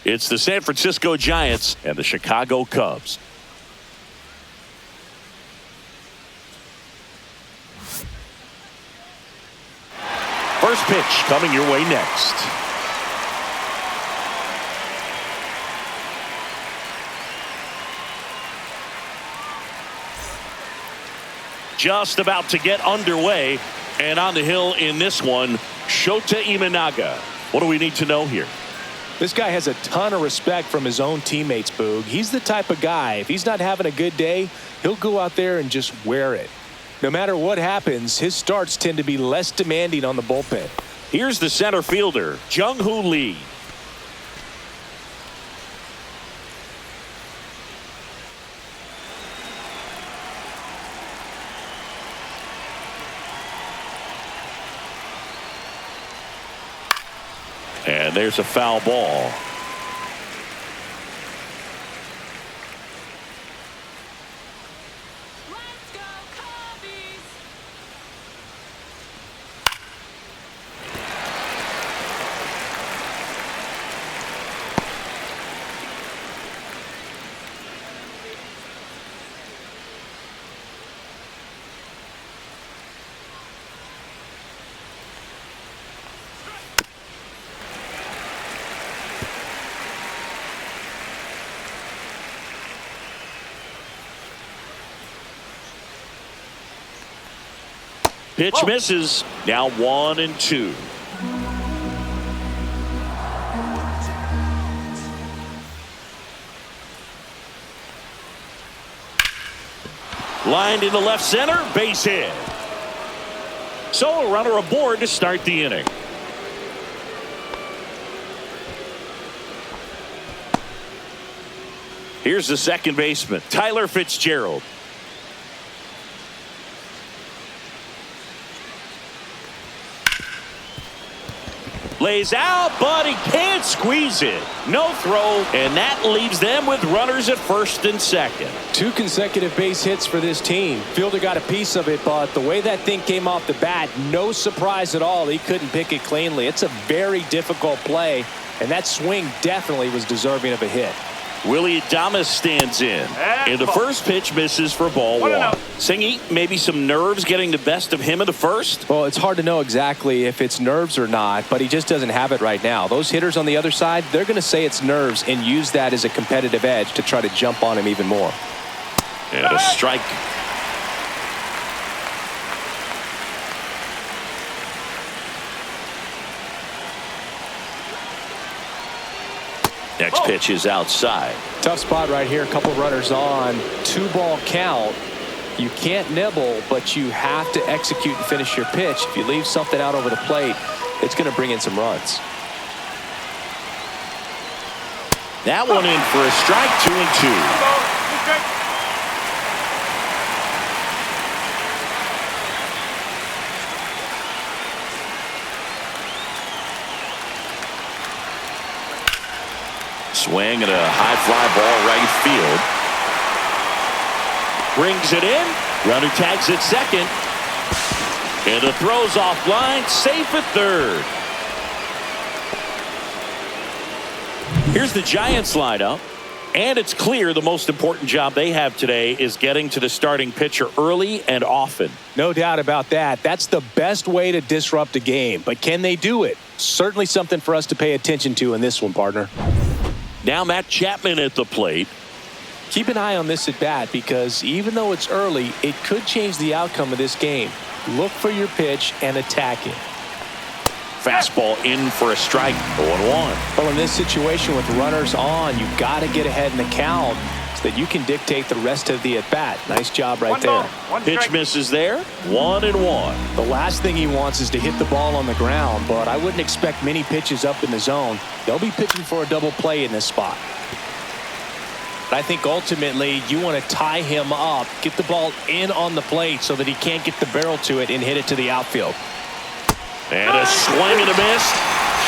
It's the San Francisco Giants and the Chicago Cubs. First pitch coming your way next. Just about to get underway, and on the hill in this one, Shota Imanaga. What do we need to know here? This guy has a ton of respect from his own teammates, Boog. He's the type of guy, if he's not having a good day, he'll go out there and just wear it. No matter what happens, his starts tend to be less demanding on the bullpen. Here's the center fielder, Jung-Hoo Lee. And there's a foul ball. Let's go, Cubbies! Pitch misses. Now 1-2. Lined into left center, base hit. So a runner aboard to start the inning. Here's the second baseman, Tyler Fitzgerald. Lays out, but he can't squeeze it. No throw, and that leaves them with runners at first and second. 2 consecutive base hits for this team. Fielder got a piece of it, but the way that thing came off the bat, no surprise at all. He couldn't pick it cleanly. It's a very difficult play, and that swing definitely was deserving of a hit. Willie Adames stands in. And the first pitch misses for ball 1. Singy, maybe some nerves getting the best of him in the first? Well, it's hard to know exactly if it's nerves or not, but he just doesn't have it right now. Those hitters on the other side, they're going to say it's nerves and use that as a competitive edge to try to jump on him even more. And a strike. Next pitch is outside. Tough spot right here. A couple runners on. 2-ball count. You can't nibble, but you have to execute and finish your pitch. If you leave something out over the plate, it's going to bring in some runs. That one in for a strike. 2-2. Swing and a high fly ball right field. Brings it in. Runner tags at second. And the throw's offline. Safe at third. Here's the Giants lineup. And it's clear the most important job they have today is getting to the starting pitcher early and often. No doubt about that. That's the best way to disrupt a game. But can they do it? Certainly something for us to pay attention to in this one, partner. Now Matt Chapman at the plate. Keep an eye on this at bat because even though it's early, it could change the outcome of this game. Look for your pitch and attack it. Fastball in for a strike. 0-1. Well, in this situation with runners on, you've got to get ahead in the count so that you can dictate the rest of the at-bat. Nice job right there. Pitch misses there. 1-1. The last thing he wants is to hit the ball on the ground, but I wouldn't expect many pitches up in the zone. They'll be pitching for a double play in this spot. But I think ultimately you want to tie him up, get the ball in on the plate so that he can't get the barrel to it and hit it to the outfield. And a swing and a miss.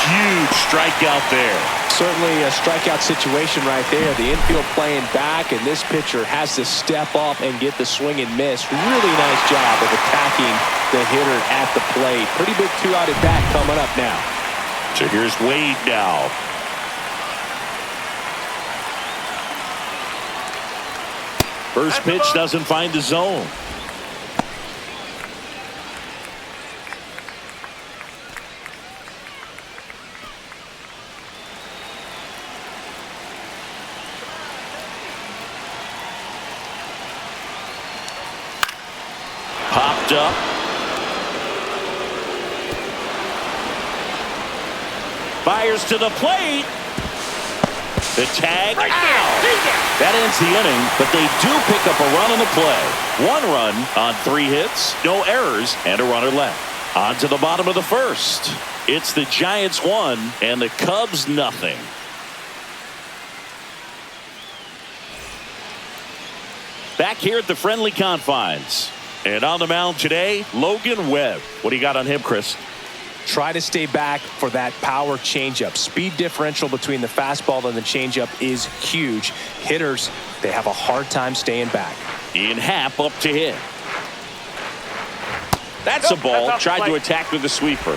Huge strikeout there. Certainly a strikeout situation right there. The infield playing back, and this pitcher has to step up and get the swing and miss. Really nice job of attacking the hitter at the plate. Pretty big 2-out at bat coming up now. So here's Wade now. First pitch doesn't find the zone. Popped up. Fires to the plate. The tag. That ends the inning, but they do pick up a run on the play. 1 run on 3 hits, no errors, and a runner left. On to the bottom of the first. It's the Giants 1 and the Cubs nothing. Back here at the friendly confines. And on the mound today, Logan Webb. What do you got on him, Chris? Try to stay back for that power changeup. Speed differential between the fastball and the changeup is huge. Hitters, they have a hard time staying back. Ian Happ up to hit. That's a ball. Tried to attack with the sweeper.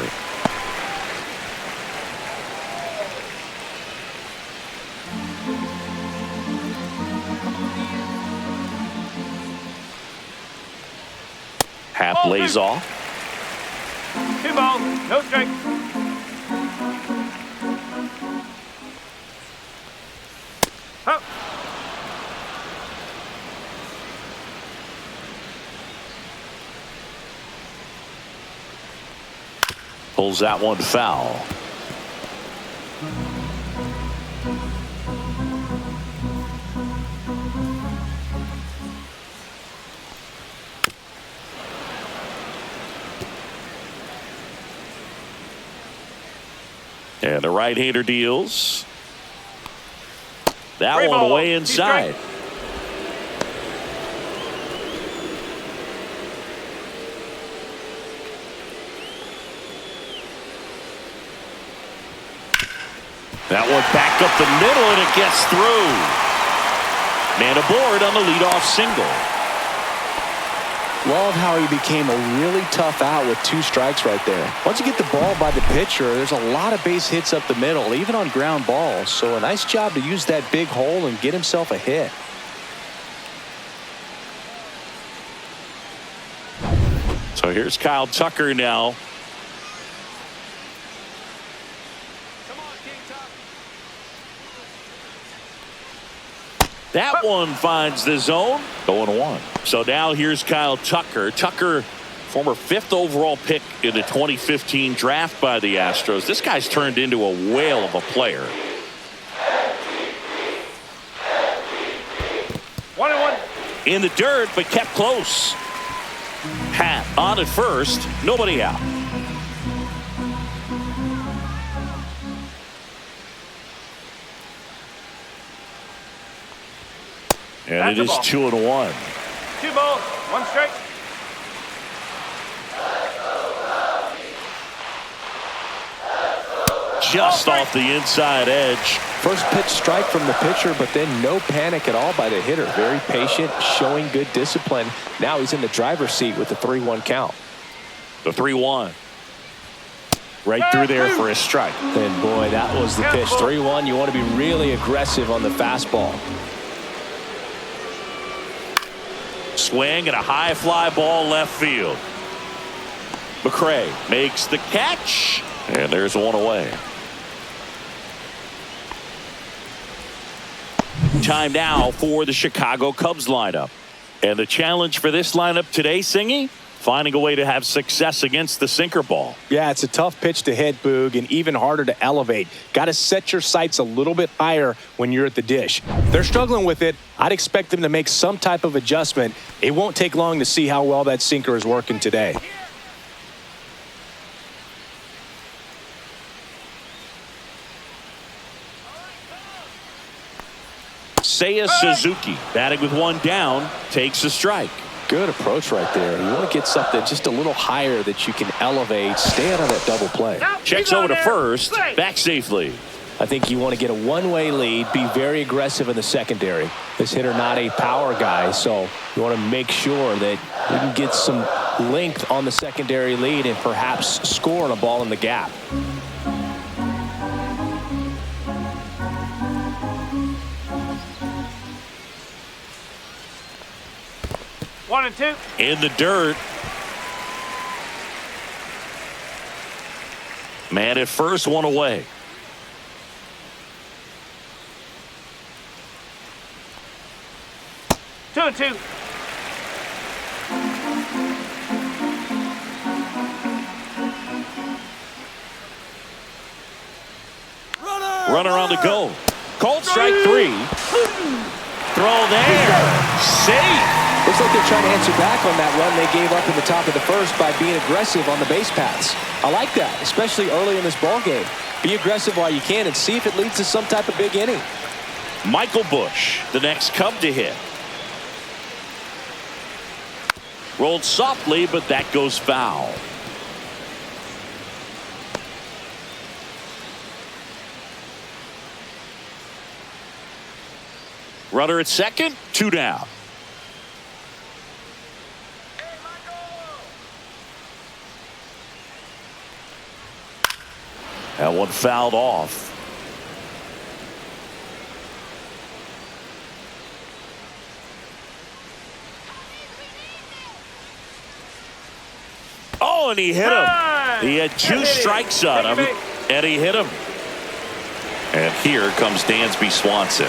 Happ lays off. 2 balls, no strikes. Up. Pulls that one foul. And the right-hander deals. That one way inside. That one back up the middle, and it gets through. Man aboard on the leadoff single. Love how he became a really tough out with 2 strikes right there. Once you get the ball by the pitcher, there's a lot of base hits up the middle, even on ground balls. So a nice job to use that big hole and get himself a hit. So here's Kyle Tucker now. That one finds the zone. 0-1. So now here's Kyle Tucker. Tucker, former 5th overall pick in the 2015 draft by the Astros. This guy's turned into a whale of a player. 1-1. In the dirt, but kept close. Happ on at first. Nobody out. And it is 2-1. 2 balls, 1 strike. Just off the inside edge. First pitch strike from the pitcher, but then no panic at all by the hitter. Very patient, showing good discipline. Now he's in the driver's seat with the 3-1 count. The 3-1. Right through there for a strike. And boy, that was the pitch. 3-1. You want to be really aggressive on the fastball. Swing and a high fly ball left field. McCray makes the catch, and there's one away. Time now for the Chicago Cubs lineup. And the challenge for this lineup today, Singy, finding a way to have success against the sinker ball. Yeah, it's a tough pitch to hit, Boog, and even harder to elevate. Got to set your sights a little bit higher when you're at the dish. They're struggling with it. I'd expect them to make some type of adjustment. It won't take long to see how well that sinker is working today. Seiya Suzuki batting with 1 down, takes a strike. Good approach right there. You want to get something just a little higher that you can elevate. Stay out of that double play. Checks over to first, back safely. I think you want to get a one-way lead, be very aggressive in the secondary. This hitter not a power guy, so you want to make sure that you can get some length on the secondary lead and perhaps score on a ball in the gap. 1-2. In the dirt. Man at first, one away. Two and two. Runner on the go. Called strike three. Throw there. Safe. Looks like they're trying to answer back on that run they gave up in the top of the first by being aggressive on the base paths. I like that, especially early in this ball game. Be aggressive while you can and see if it leads to some type of big inning. Michael Busch, the next Cub to hit. Rolled softly, but that goes foul. Runner at second, 2 down. That one fouled off. Oh, and he hit him. He had 2 strikes on him, and he hit him. And here comes Dansby Swanson.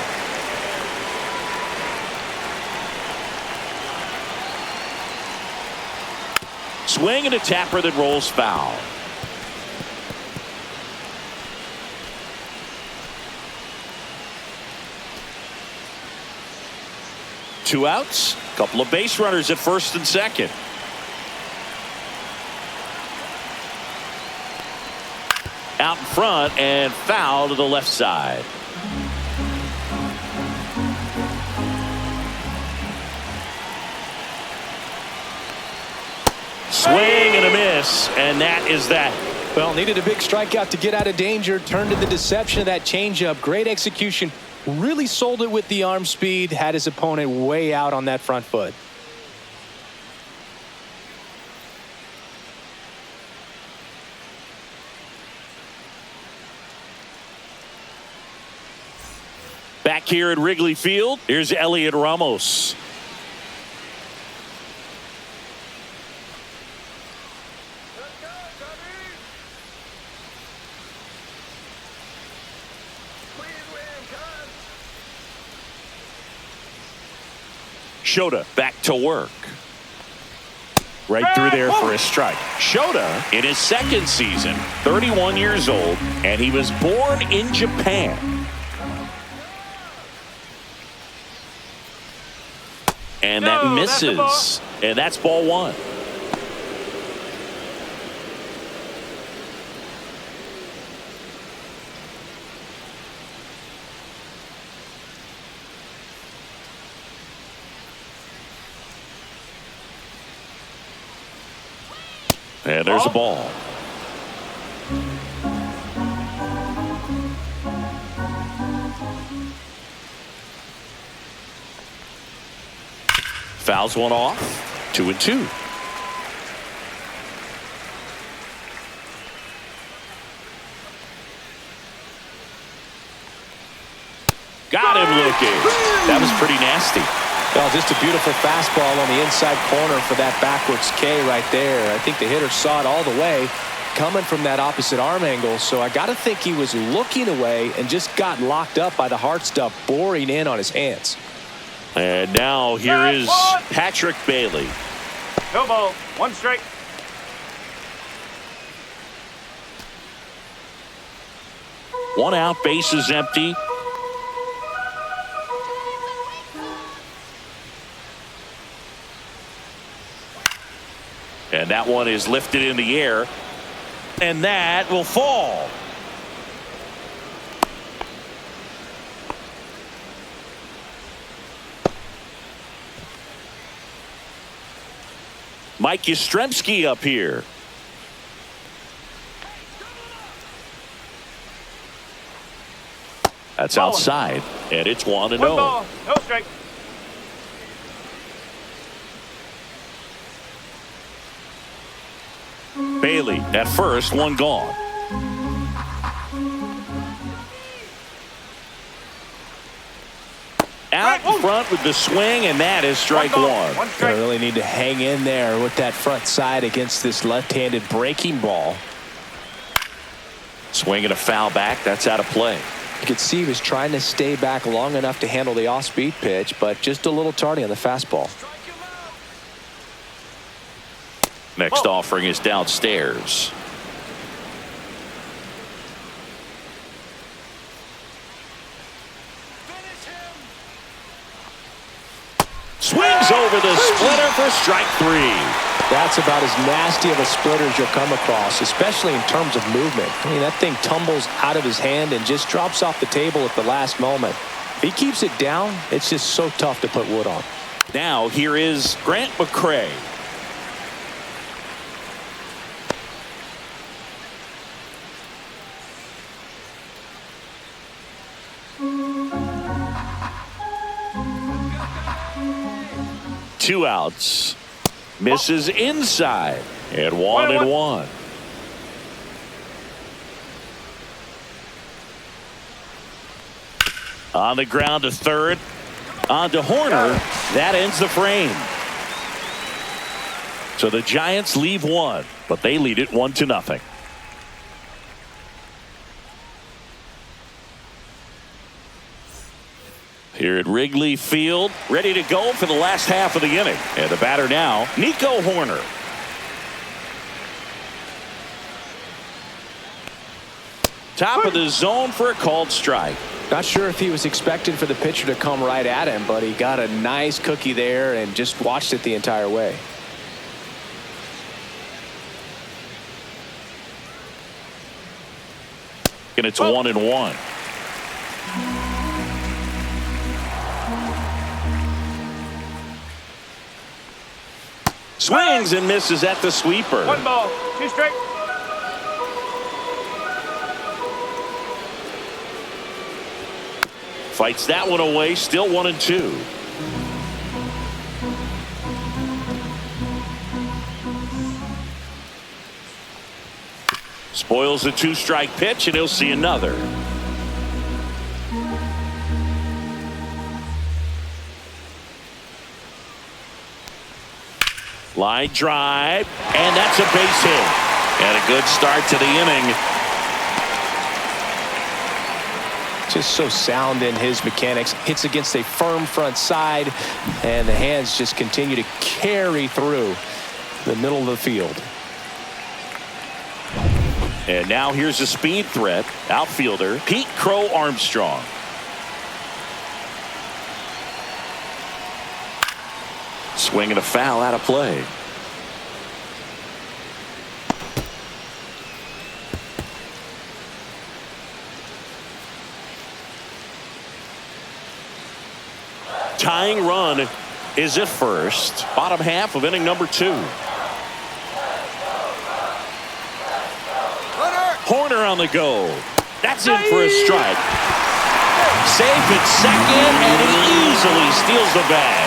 Swing and a tapper that rolls foul. Two outs, couple of base runners at first and second. Out in front and foul to the left side. Swing and a miss, and that is that. Well, needed a big strikeout to get out of danger. Turned to the deception of that changeup. Great execution. Really sold it with the arm speed. Had his opponent way out on that front foot. Back here at Wrigley Field, here's Elliot Ramos. Shota back to work. Right through there for a strike. Shota in his second season, 31 years old, and he was born in Japan. And that misses. And that's ball one. And there's a ball. Fouls one off. 2-2. Got him looking. That was pretty nasty. Well, just a beautiful fastball on the inside corner for that backwards K right there. I think the hitter saw it all the way coming from that opposite arm angle. So I got to think he was looking away and just got locked up by the hard stuff boring in on his hands. And now here is Patrick Bailey. No ball. 1 strike. One out, bases empty. And that one is lifted in the air. And that will fall. Mike Yastrzemski up here. That's outside, and it's 1-0. 1 ball. No strike. Bailey at first, 1 gone. Out in front with the swing, and that is strike one. One Gonna strike. really need to hang in there with that front side against this left-handed breaking ball. Swing and a foul back. That's out of play. You could see he was trying to stay back long enough to handle the off-speed pitch, but just a little tardy on the fastball. Next offering is downstairs. Swings over the splitter for strike three. That's about as nasty of a splitter as you'll come across, especially in terms of movement. I mean, that thing tumbles out of his hand and just drops off the table at the last moment. If he keeps it down, it's just so tough to put wood on. Now here is Grant McCray. Two outs. Misses inside. And one and one. On the ground to third. On to Horner. That ends the frame. So the Giants leave one, but they lead it 1-0. Here at Wrigley Field, ready to go for the last half of the inning. And the batter now, Nico Horner. Top of the zone for a called strike. Not sure if he was expecting for the pitcher to come right at him, but he got a nice cookie there and just watched it the entire way. And it's 1-1. Swings and misses at the sweeper. 1 ball, 2 strike. Fights that one away, still 1-2. Spoils the 2-strike pitch, and he'll see another. Line drive, and that's a base hit. And a good start to the inning. Just so sound in his mechanics. Hits against a firm front side, and the hands just continue to carry through the middle of the field. And now here's a speed threat. Outfielder Pete Crow Armstrong. Swing and a foul out of play. Tying run is at first. Bottom half of inning number 2. Horner on the go. That's in for a strike. Safe at second, and he easily steals the bag.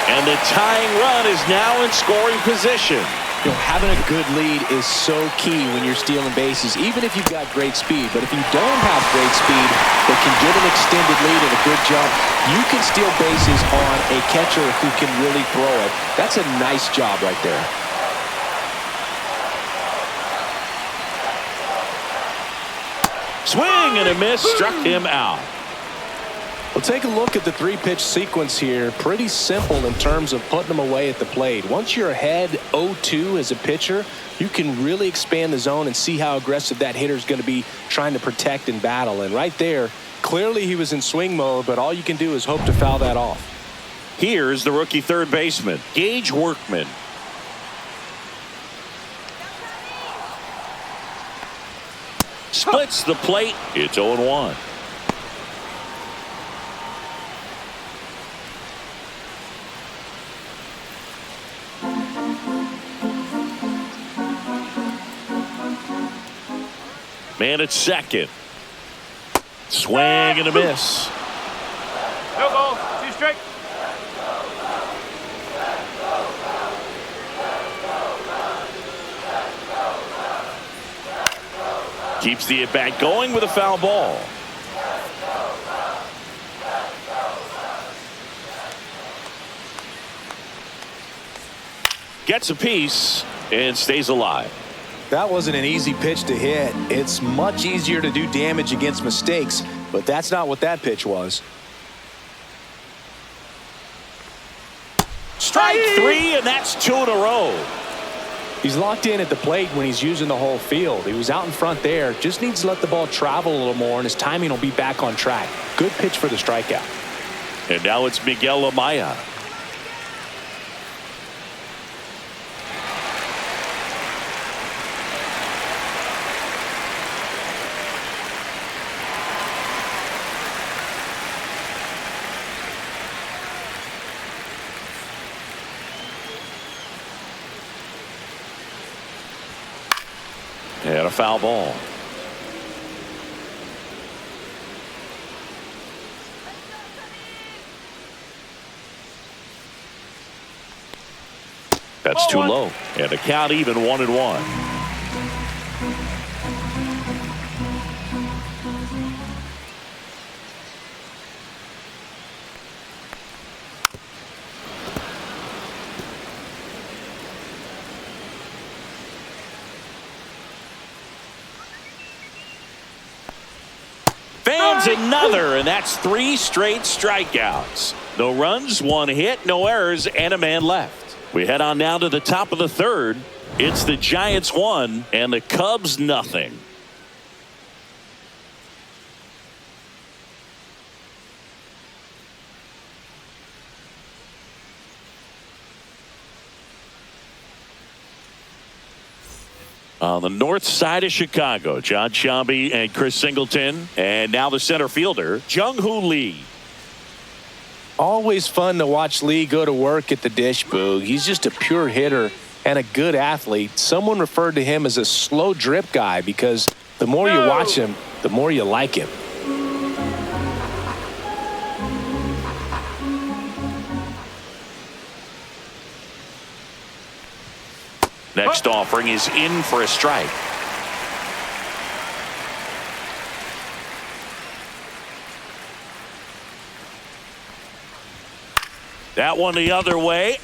And the tying run is now in scoring position. You know, having a good lead is so key when you're stealing bases, even if you've got great speed. But if you don't have great speed but can get an extended lead and a good jump, you can steal bases on a catcher who can really throw it. That's a nice job right there. Swing and a miss, struck him out. Well, take a look at the 3-pitch sequence here. Pretty simple in terms of putting them away at the plate. Once you're ahead 0-2 as a pitcher, you can really expand the zone and see how aggressive that hitter is going to be trying to protect and battle. And right there, clearly he was in swing mode, but all you can do is hope to foul that off. Here's the rookie third baseman, Gage Workman. Splits the plate. It's 0-1. Man at second. Swing and a miss. No ball, 2 strike. Keeps the at-bat going with a foul ball. Gets a piece and stays alive. That wasn't an easy pitch to hit. It's much easier to do damage against mistakes, but that's not what that pitch was. Strike three, and that's 2 in a row. He's locked in at the plate when he's using the whole field. He was out in front there. Just needs to let the ball travel a little more, and his timing will be back on track. Good pitch for the strikeout. And now it's Miguel Amaya. And a foul ball. That's too low. And the count even 1-1. Fans another, and that's 3 straight strikeouts. No runs, 1 hit, no errors, and a man left. We head on now to the top of the third. It's the Giants 1 and the Cubs nothing. On the north side of Chicago, John Shambi and Chris Singleton. And now the center fielder, Jung-Hoo Lee. Always fun to watch Lee go to work at the dish, Boog. He's just a pure hitter and a good athlete. Someone referred to him as a slow drip guy because the more you watch him, the more you like him. Next offering is in for a strike. That one the other way.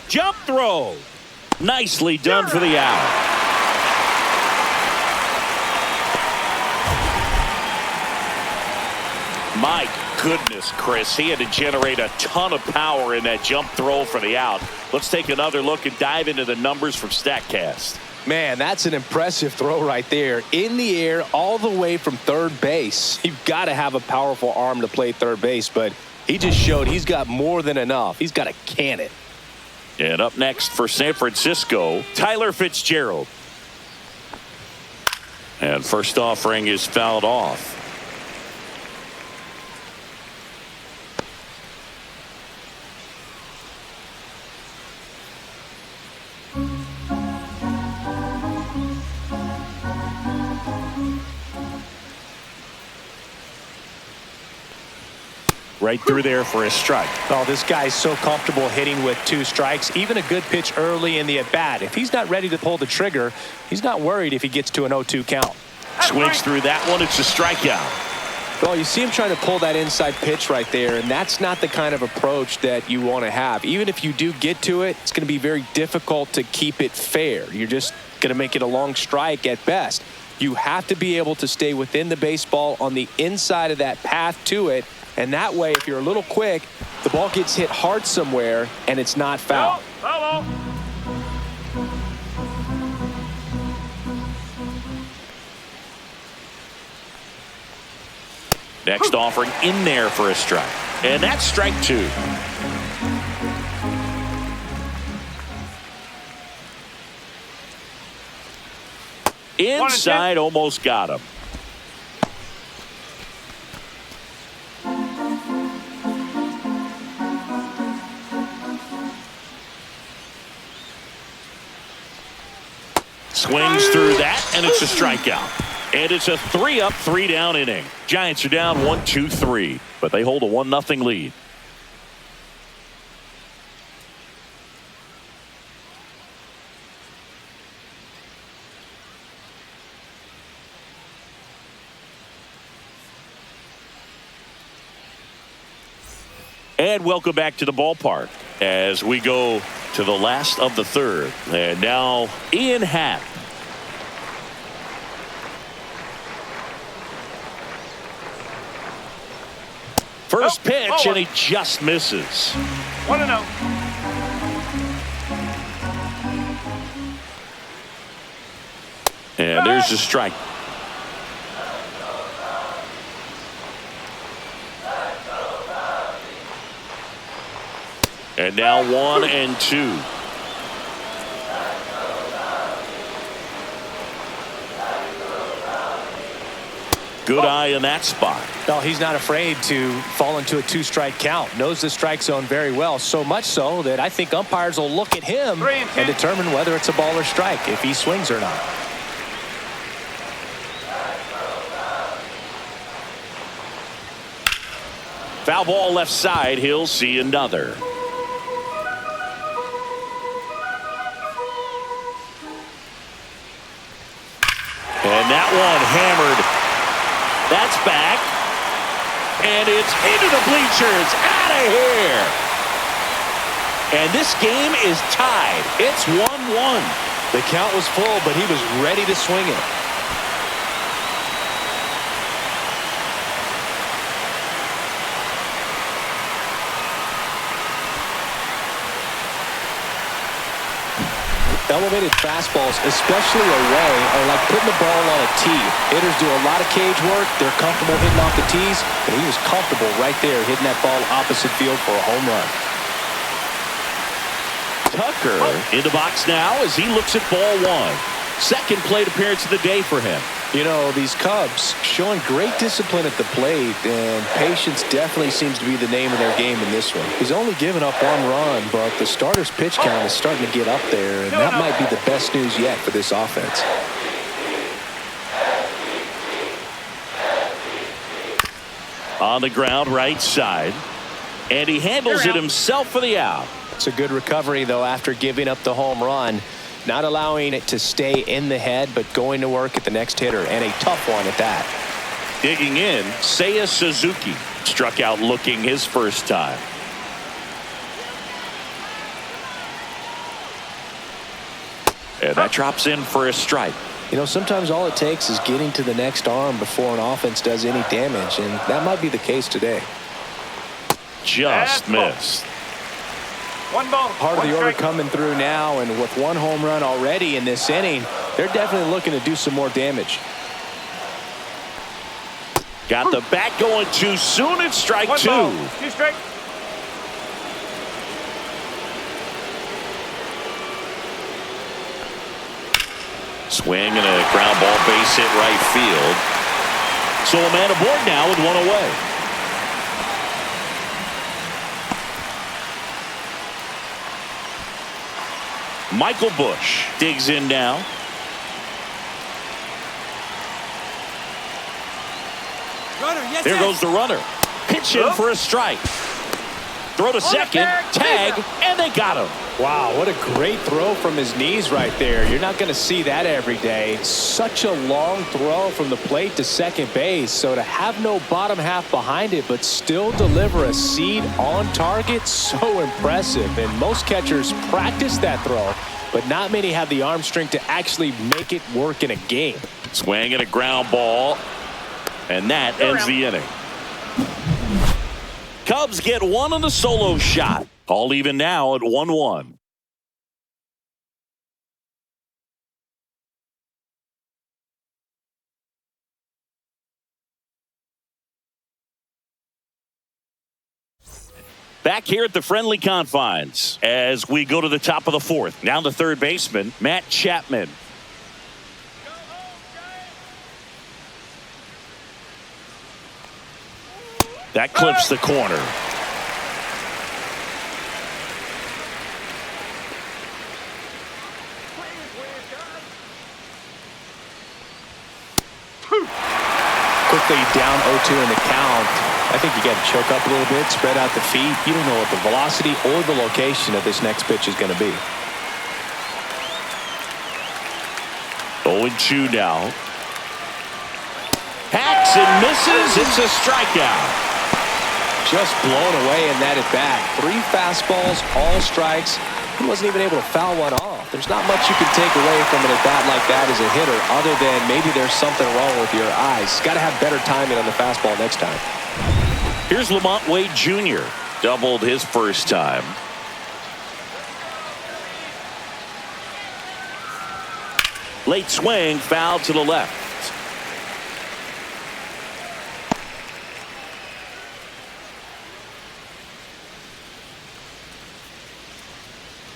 Jump throw. Nicely done for the out. My goodness, Chris. He had to generate a ton of power in that jump throw for the out. Let's take another look and dive into the numbers from StatCast. Man, that's an impressive throw right there. In the air all the way from third base. You've got to have a powerful arm to play third base, but he just showed he's got more than enough. He's got to can it. And up next for San Francisco, Tyler Fitzgerald. And first offering is fouled off. Right through there for a strike. Oh, this guy's so comfortable hitting with 2 strikes. Even a good pitch early in the at-bat. If he's not ready to pull the trigger, he's not worried if he gets to an 0-2 count. Swings through that one. It's a strikeout. Well, you see him trying to pull that inside pitch right there, and that's not the kind of approach that you want to have. Even if you do get to it, it's going to be very difficult to keep it fair. You're just going to make it a long strike at best. You have to be able to stay within the baseball on the inside of that path to it. And that way, if you're a little quick, the ball gets hit hard somewhere, and it's not foul. Foul. Next offering in there for a strike. And that's strike 2. Inside, almost got him. Swings through that, and it's a strikeout. And it's a 3-up, 3-down inning. Giants are down 1-2-3, but they hold a 1-0 lead. And welcome back to the ballpark. As we go to the last of the third. And now Ian Happ. First pitch, and he just misses. 1-0. And there's the strike. And now 1-2. Good eye in that spot. No, he's not afraid to fall into a two-strike count. Knows the strike zone very well, so much so that I think umpires will look at him and determine whether it's a ball or strike, if he swings or not. Foul ball left side. He'll see another. And that one hammered. That's back. And it's into the bleachers. Out of here. And this game is tied. It's 1-1. The count was full, but he was ready to swing it. Elevated fastballs, especially away, are like putting the ball on a tee. Hitters do a lot of cage work. They're comfortable hitting off the tees, and he was comfortable right there hitting that ball opposite field for a home run. Tucker in the box now as he looks at ball one. Second plate appearance of the day for him. You know, these Cubs showing great discipline at the plate, and patience definitely seems to be the name of their game in this one. He's only given up 1 run, but the starter's pitch count is starting to get up there, and that might be the best news yet for this offense. On the ground, right side. And he handles it himself for the out. It's a good recovery, though, after giving up the home run. Not allowing it to stay in the head, but going to work at the next hitter, and a tough one at that. Digging in, Seiya Suzuki. Struck out looking his first time. And that drops in for a strike. You know, sometimes all it takes is getting to the next arm before an offense does any damage, and that might be the case today. Just missed. 1 ball. Part of the order coming through now, and with 1 home run already in this inning, they're definitely looking to do some more damage. Got the bat going too soon. It's strike 2. 2 strike. Swing and a ground ball, base hit right field. So a man aboard now with 1 away. Michael Busch digs in now. There goes the runner. Pitch in for a strike. Throw to second, tag, and they got him. Wow, what a great throw from his knees right there. You're not going to see that every day. Such a long throw from the plate to second base. So to have no bottom half behind it, but still deliver a seed on target, so impressive. And most catchers practice that throw, but not many have the arm strength to actually make it work in a game. Swing and a ground ball. And that ends the inning. Cubs get 1 on the solo shot. All even now at 1-1. Back here at the friendly confines as we go to the top of the 4th. Now the third baseman, Matt Chapman. That clips the corner. Quickly down 0-2 in the count. I think you got to choke up a little bit, spread out the feet. You don't know what the velocity or the location of this next pitch is going to be. 0-2 now. Hacks and misses. It's a strikeout. Just blown away in that at bat. 3 fastballs, all strikes. He wasn't even able to foul one off. There's not much you can take away from an at bat like that as a hitter, other than maybe there's something wrong with your eyes. Got to have better timing on the fastball next time. Here's Lamont Wade Jr. Doubled his first time. Late swing, foul to the left.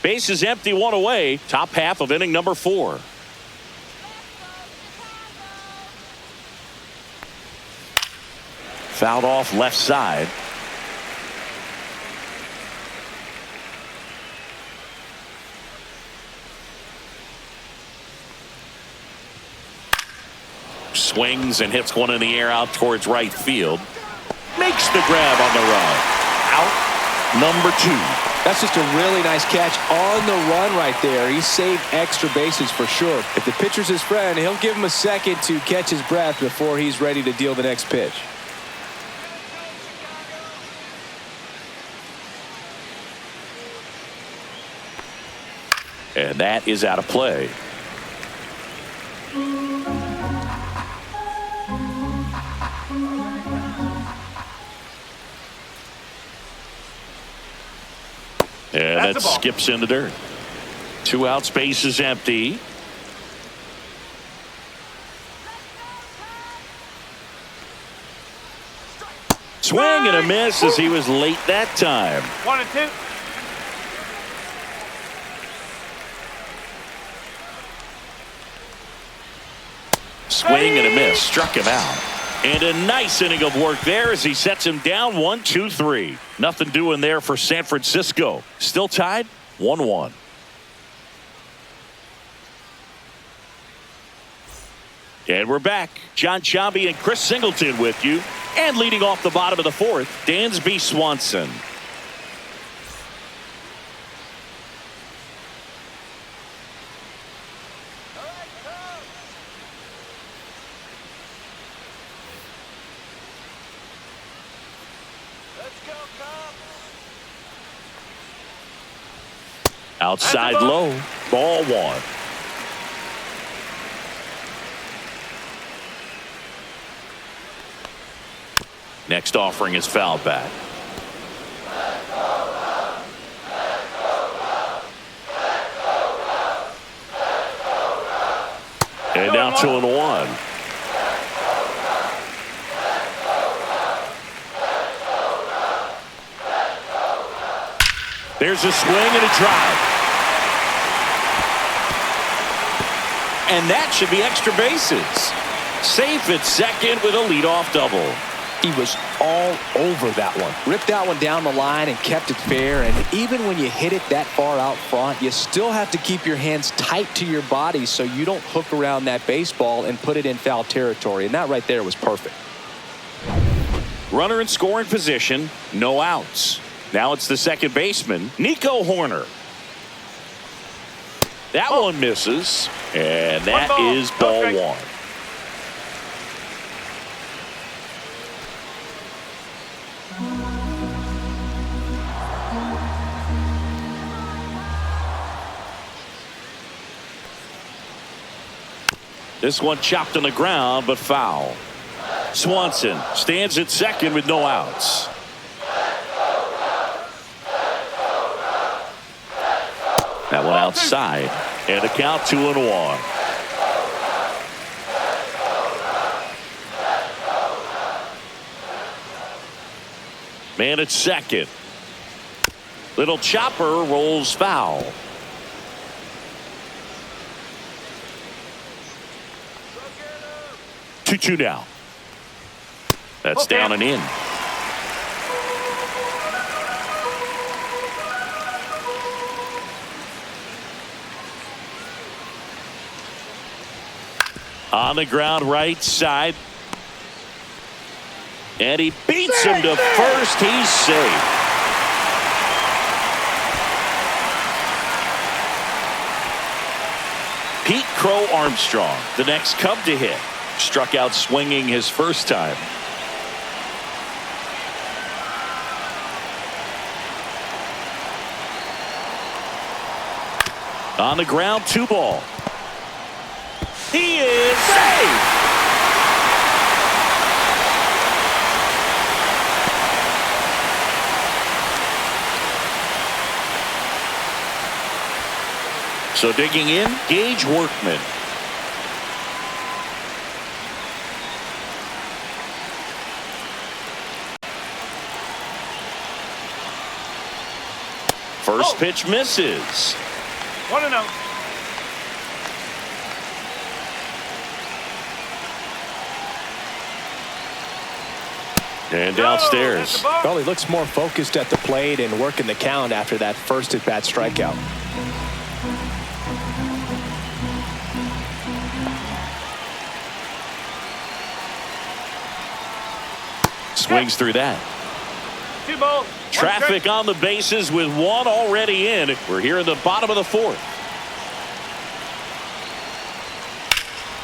Base is empty, 1 away. Top half of inning number 4. Fouled off left side. Swings and hits one in the air out towards right field. Makes the grab on the run. Out number 2. That's just a really nice catch on the run right there. He saved extra bases for sure. If the pitcher's his friend, he'll give him a second to catch his breath before he's ready to deal the next pitch. And that is out of play. And that skips in the dirt. 2 outs, base is empty. Swing and a miss as he was late that time. 1 and 2. Swing and a miss. Struck him out. And a nice inning of work there as he sets him down 1-2-3. Nothing doing there for San Francisco. Still tied 1-1. And we're back. John Chambi and Chris Singleton with you. And leading off the bottom of the 4th, Dansby Swanson. Outside low, ball 1. Next offering is fouled back. And now 2-1. There's a swing and a drive. And that should be extra bases. Safe at second with a leadoff double. He was all over that one. Ripped that one down the line and kept it fair. And even when you hit it that far out front, you still have to keep your hands tight to your body so you don't hook around that baseball and put it in foul territory. And that right there was perfect. Runner in scoring position, no outs. Now it's the second baseman, Nico Horner. That one misses, and that is ball 1. This one chopped on the ground, but foul. Swanson stands at second with no outs. That one outside, and a count 2-1. Man at second. Little chopper rolls foul. 2-2 now. That's down and in. On the ground right side. And he beats him to first. He's safe. Pete Crow Armstrong, the next Cub to hit. Struck out swinging his first time. On the ground, 2 ball. He is safe. So digging in, Gage Workman. First pitch misses. 1-0. And downstairs. Well, he looks more focused at the plate and working the count after that first at-bat strikeout. Swings through that. 2 balls. Traffic on the bases with 1 already in. We're here in the bottom of the 4th.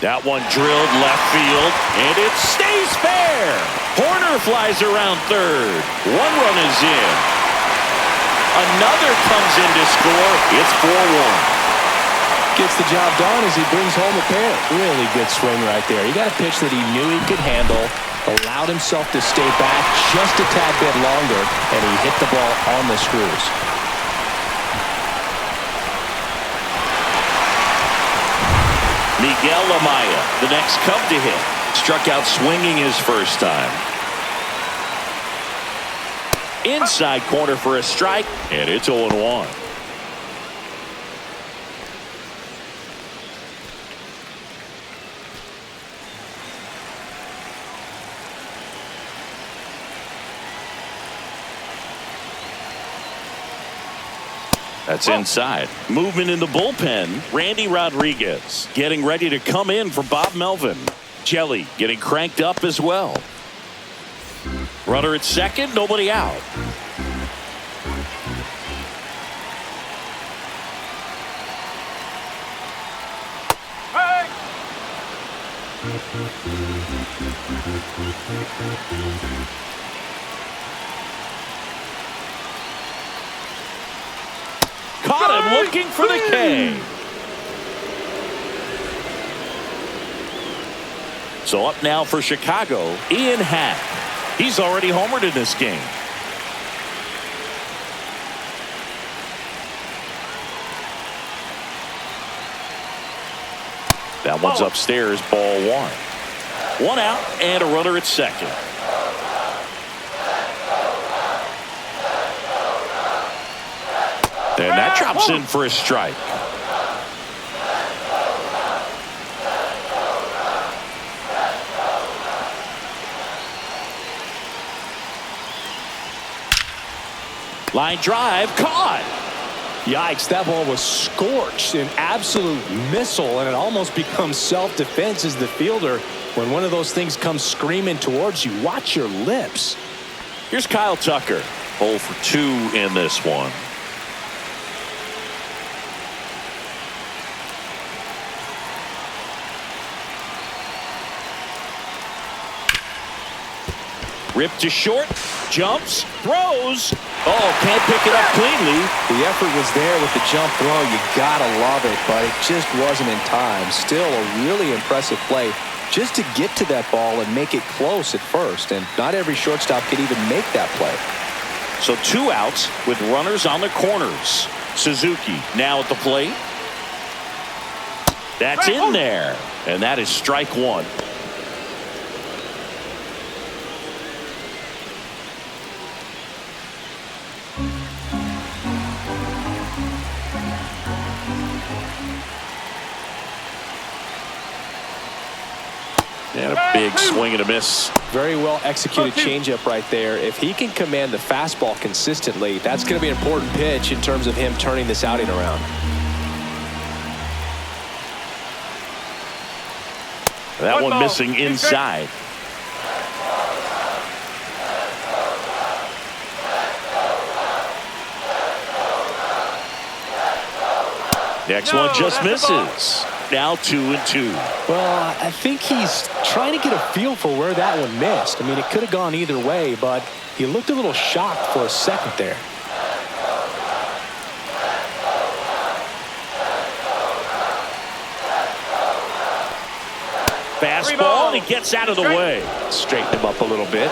That one drilled left field, and it stays fair. Horner flies around third. 1 run is in. Another comes in to score. It's 4-1. Gets the job done as he brings home a pair. Really good swing right there. He got a pitch that he knew he could handle, allowed himself to stay back just a tad bit longer, and he hit the ball on the screws. Miguel Amaya, the next Cub to hit. Struck out swinging his first time. Inside corner for a strike, and it's 0-1. That's inside. Movement in the bullpen. Randy Rodriguez getting ready to come in for Bob Melvin. Jelly getting cranked up as well. Runner at second, nobody out. Hey! Caught him looking for the K. So up now for Chicago, Ian Happ. He's already homered in this game. That one's upstairs, ball 1. 1 out and a runner at second. And that drops in for a strike. Line drive, caught. Yikes, that ball was scorched, an absolute missile, and it almost becomes self-defense as the fielder. When one of those things comes screaming towards you, watch your lips. Here's Kyle Tucker. 0 for 2 in this one. Ripped to short, jumps, throws. Oh, can't pick it up cleanly. The effort was there with the jump throw. You gotta love it, but it just wasn't in time. Still a really impressive play just to get to that ball and make it close at first. And not every shortstop could even make that play. So 2 outs with runners on the corners. Suzuki now at the plate. That's in there. And that is strike 1. And a big swing and a miss. Very well executed changeup right there. If he can command the fastball consistently, that's going to be an important pitch in terms of him turning this outing around. That one missing inside. Next one just misses. Now 2-2. Well, I think he's trying to get a feel for where that one missed. I mean, it could have gone either way, but he looked a little shocked for a second there. Fastball, and he gets out of the way. Straighten him up a little bit.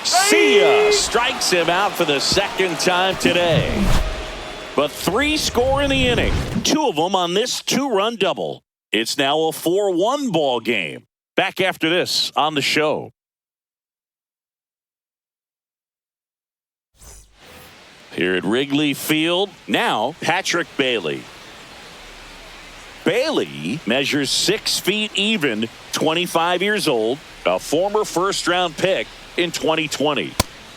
See ya. Strikes him out for the second time today. But 3 score in the inning. 2 of them on this 2-run double. It's now a 4-1 ball game. Back after this on the show. Here at Wrigley Field, now Patrick Bailey. Bailey measures 6 feet even, 25 years old, a former first-round pick in 2020.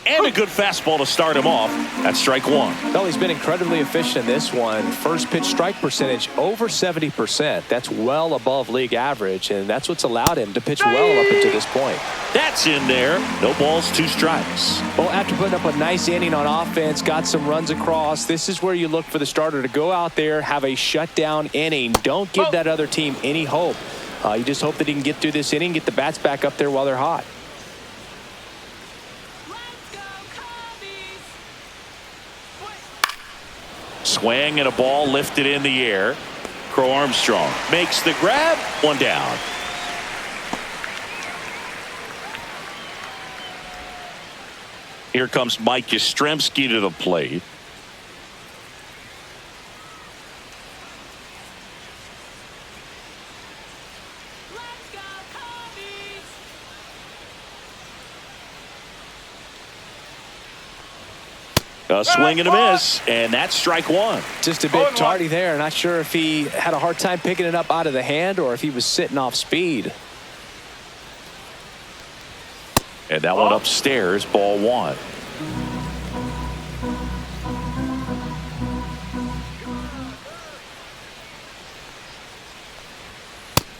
And a good fastball to start him off at strike 1. Well, he's been incredibly efficient in this one. First pitch strike percentage over 70%. That's well above league average, and that's what's allowed him to pitch well up until this point. That's in there. No balls, 2 strikes. Well, after putting up a nice inning on offense, got some runs across, this is where you look for the starter to go out there, have a shutdown inning. Don't give that other team any hope. You just hope that he can get through this inning, get the bats back up there while they're hot. Swing and a ball lifted in the air. Crow Armstrong makes the grab. 1 down. Here comes Mike Yastrzemski to the plate. A swing and a miss, and that's strike 1. Just a bit tardy there. Not sure if he had a hard time picking it up out of the hand or if he was sitting off speed. And that one upstairs, ball 1.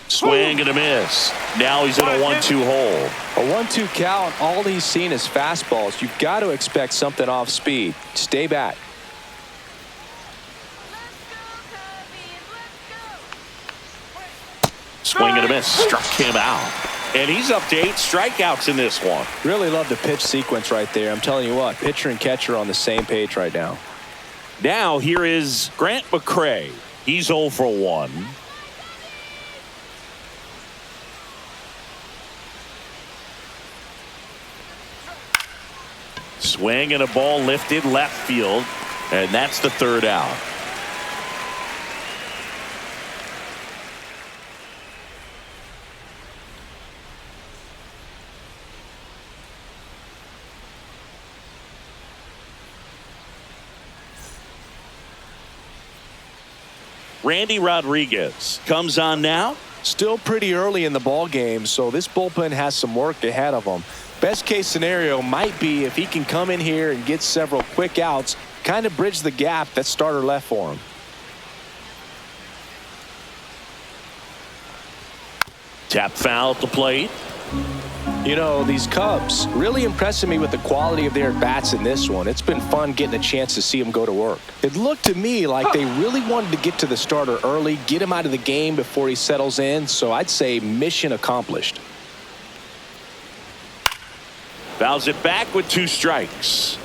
Swing and a miss. Now he's in a 1-2 hole. A 1-2 count, all he's seen is fastballs. You've got to expect something off speed. Stay back. Swing and a miss. Struck him out. And he's up to 8 strikeouts in this one. Really love the pitch sequence right there. I'm telling you what, pitcher and catcher on the same page right now. Now here is Grant McCray. He's 0 for 1. Swing and a ball lifted left field, and that's the 3rd out. Randy Rodriguez comes on now. Still pretty early in the ball game, so this bullpen has some work ahead of them. Best case scenario might be if he can come in here and get several quick outs, kind of bridge the gap that starter left for him. Tap foul at the plate. You know, these Cubs really impressing me with the quality of their bats in this one. It's been fun getting a chance to see them go to work. It looked to me like they really wanted to get to the starter early, get him out of the game before he settles in, so I'd say mission accomplished. Fouls it back with 2 strikes.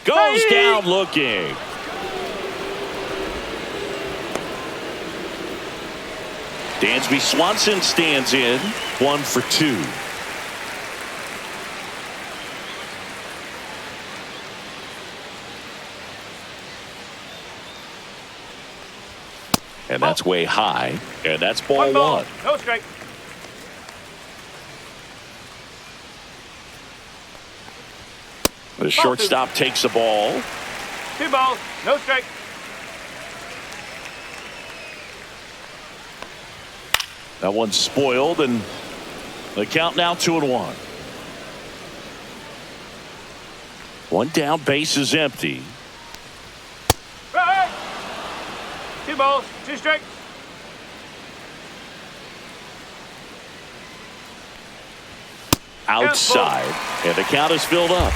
Goes down looking. Dansby Swanson stands in. 1 for 2. And that's way high. And that's ball 1. No strike. The shortstop takes the ball. 2 balls. No strike. That one's spoiled, and the count now 2-1. 1 down, base is empty. Right. 2 balls. 2 strikes. Outside, and the count is filled up.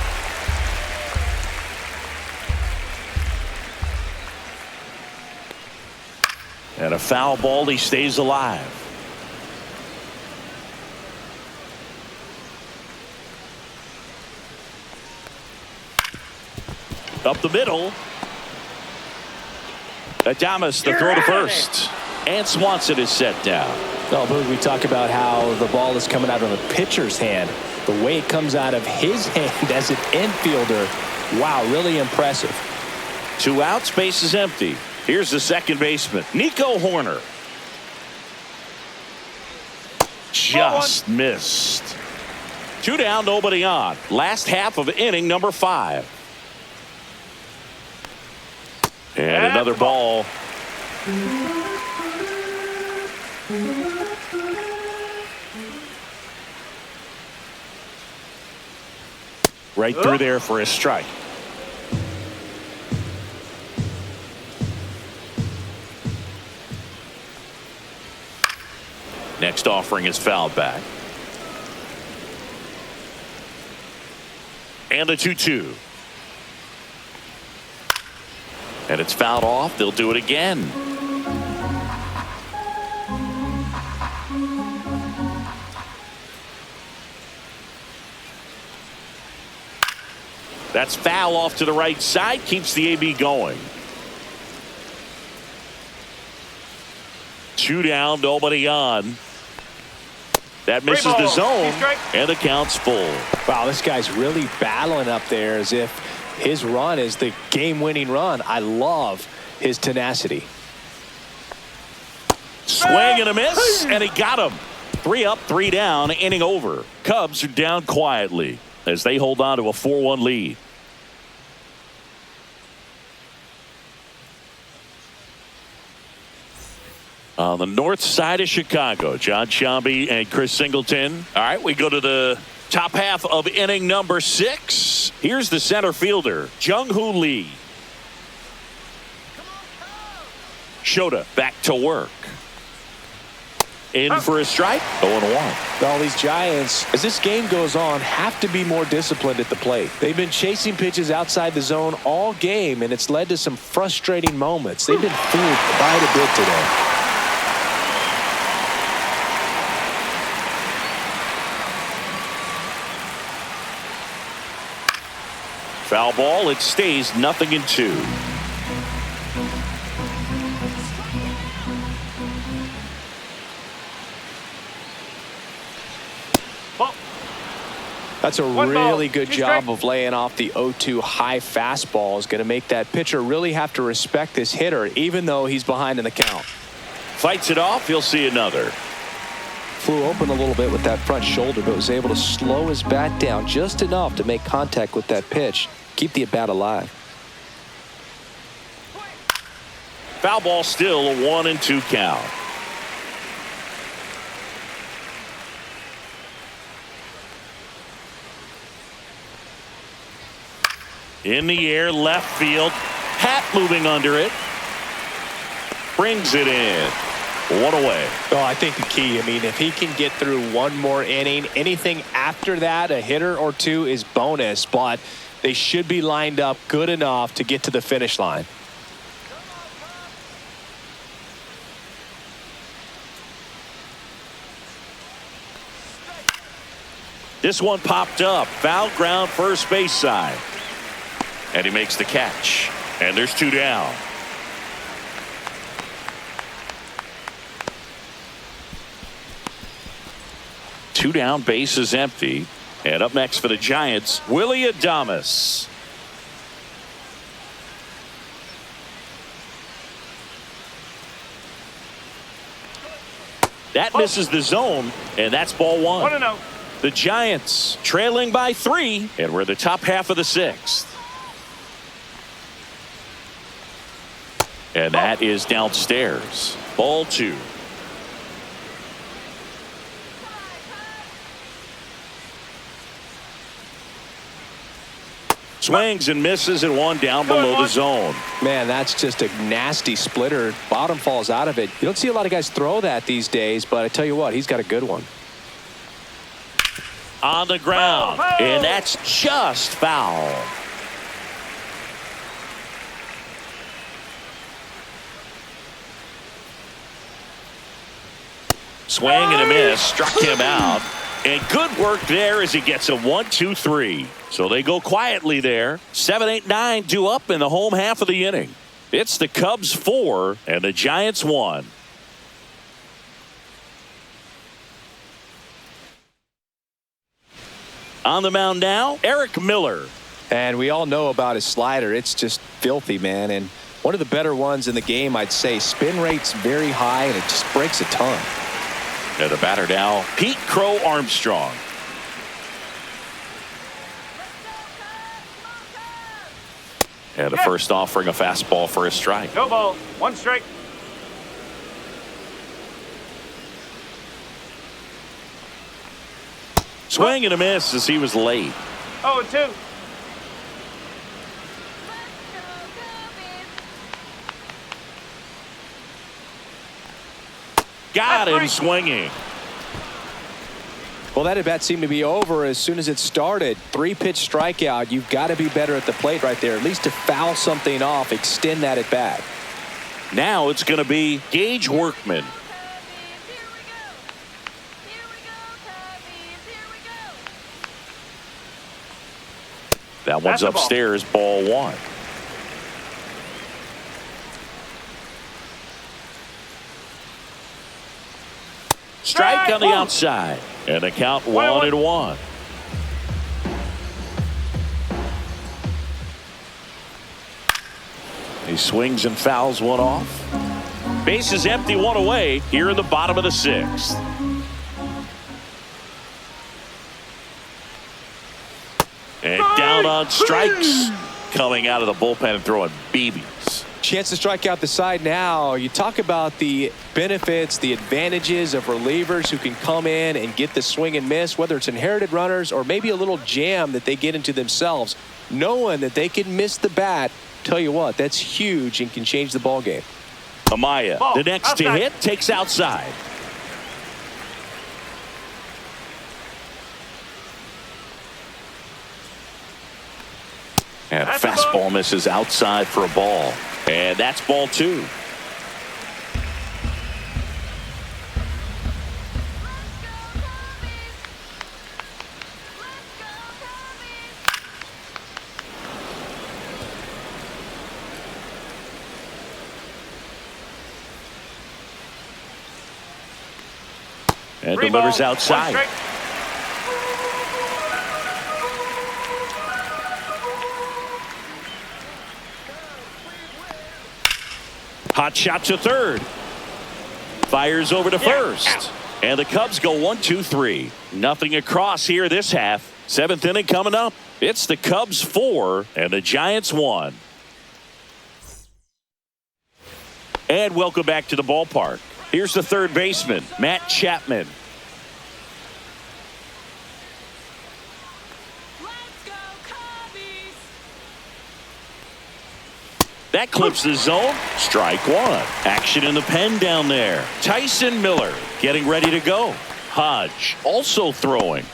And a foul ball, he stays alive. Up the middle. Adames, the throw to first. And Swanson is set down. Well, Boog, we talk about how the ball is coming out of the pitcher's hand. The way it comes out of his hand as an infielder, wow, really impressive. 2 outs, base is empty. Here's the second baseman, Nico Horner. Just missed. 2 down, nobody on. Last half of inning number 5. And another ball. Right through there for a strike. Next offering is fouled back. And a 2-2. And it's fouled off. They'll do it again. That's foul off to the right side. Keeps the AB going. 2 down, nobody on. That misses the zone, and the count's full. Wow, this guy's really battling up there as if his run is the game-winning run. I love his tenacity. Swing and a miss, and he got him. 3 up, 3 down, inning over. Cubs are down quietly as they hold on to a 4-1 lead. On the north side of Chicago, John Shambi and Chris Singleton. All right, we go to the top half of inning number 6. Here's the center fielder, Jung-Hoo Lee. Shota back to work. In for a strike, 0-1. All these Giants, as this game goes on, have to be more disciplined at the plate. They've been chasing pitches outside the zone all game, and it's led to some frustrating moments. They've been fooled quite a bit today. Foul ball, it stays 0-2. That's a really good job of laying off the 0-2 high fastball. Is going to make that pitcher really have to respect this hitter, even though he's behind in the count. Fights it off, he'll see another. Flew open a little bit with that front shoulder, but was able to slow his bat down just enough to make contact with that pitch. Keep the at-bat alive. Foul ball, still a 1-2 count. In the air, left field. Hat moving under it. Brings it in. 1 away. Oh, I think the key, I mean, if he can get through one more inning, anything after that, a hitter or two is bonus, but they should be lined up good enough to get to the finish line. This one popped up. Foul ground, first base side. And he makes the catch. And there's 2 down. Two down, base is empty. And up next for the Giants, Willie Adames. That misses the zone, and that's ball 1. 1-0. The Giants trailing by 3, and we're the top half of the 6th. And that is downstairs. Ball 2. Swings and misses and 1 down below the zone. Man, that's just a nasty splitter. Bottom falls out of it. You don't see a lot of guys throw that these days, but I tell you what, he's got a good one. On the ground, and that's just foul. Swing and a miss, struck him out. And good work there as he gets a 1-2-3. So they go quietly there. 7, 8, 9 due up in the home half of the inning. It's the Cubs 4 and the Giants 1. On the mound now, Eric Miller. And we all know about his slider. It's just filthy, man. And one of the better ones in the game, I'd say. Spin rate's very high, and it just breaks a ton. And the batter now, Pete Crow Armstrong. And the first offering a fastball for a strike. No ball. 1 strike. Swing and a miss as he was late. 0-2. Got him swinging. Well, that at bat seemed to be over as soon as it started. 3-pitch strikeout. You've got to be better at the plate right there, at least to foul something off, extend that at bat. Now it's going to be Gage Workman. That one's upstairs, ball 1. Strike on the outside. And the count 1-1. He swings and fouls one off. Base is empty, 1 away here in the bottom of the 6th. And down on strikes. Coming out of the bullpen and throwing BBs. Chance to strike out the side now. You talk about the benefits, the advantages of relievers who can come in and get the swing and miss, whether it's inherited runners or maybe a little jam that they get into themselves. Knowing that they can miss the bat, tell you what, that's huge and can change the ball game. Amaya, the next to hit, takes outside. And a fastball misses outside for a ball. And that's ball 2. And delivers outside. Hot shot to third. Fires over to first. And the Cubs go 1-2-3. Nothing across here this half. 7th inning coming up. It's the Cubs 4 and the Giants 1. And welcome back to the ballpark. Here's the third baseman, Matt Chapman. That clips the zone. Strike 1. Action in the pen down there. Tyson Miller getting ready to go. Hodge also throwing.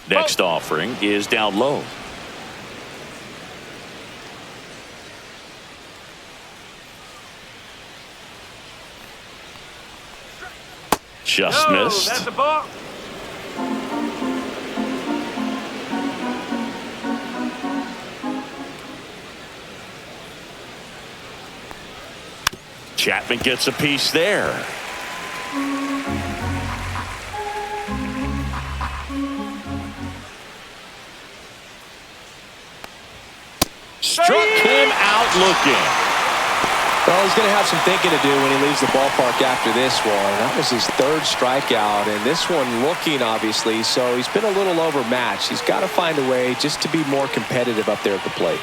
Next offering is down low. Just missed. That's a ball. Chapman gets a piece there. Struck him out looking. Well, he's going to have some thinking to do when he leaves the ballpark after this one. That was his 3rd strikeout, and this one looking, obviously, so he's been a little overmatched. He's got to find a way just to be more competitive up there at the plate.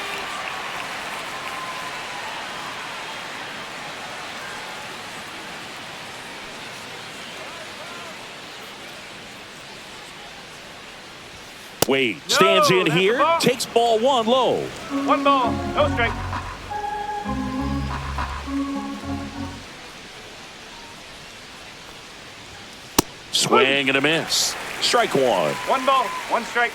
Wade stands in here, takes ball 1 low. 1 ball, no strike. Swing and a miss. Strike 1. 1 ball, 1 strike.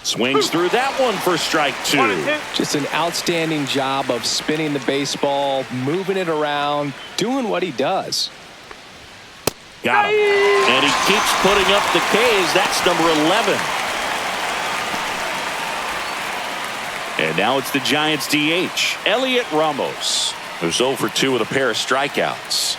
Swings through that one for strike 2. 1 and 2. Just an outstanding job of spinning the baseball, moving it around, doing what he does. Got him. And he keeps putting up the Ks. That's number 11. And now it's the Giants DH, Elliot Ramos, who's 0 for 2 with a pair of strikeouts.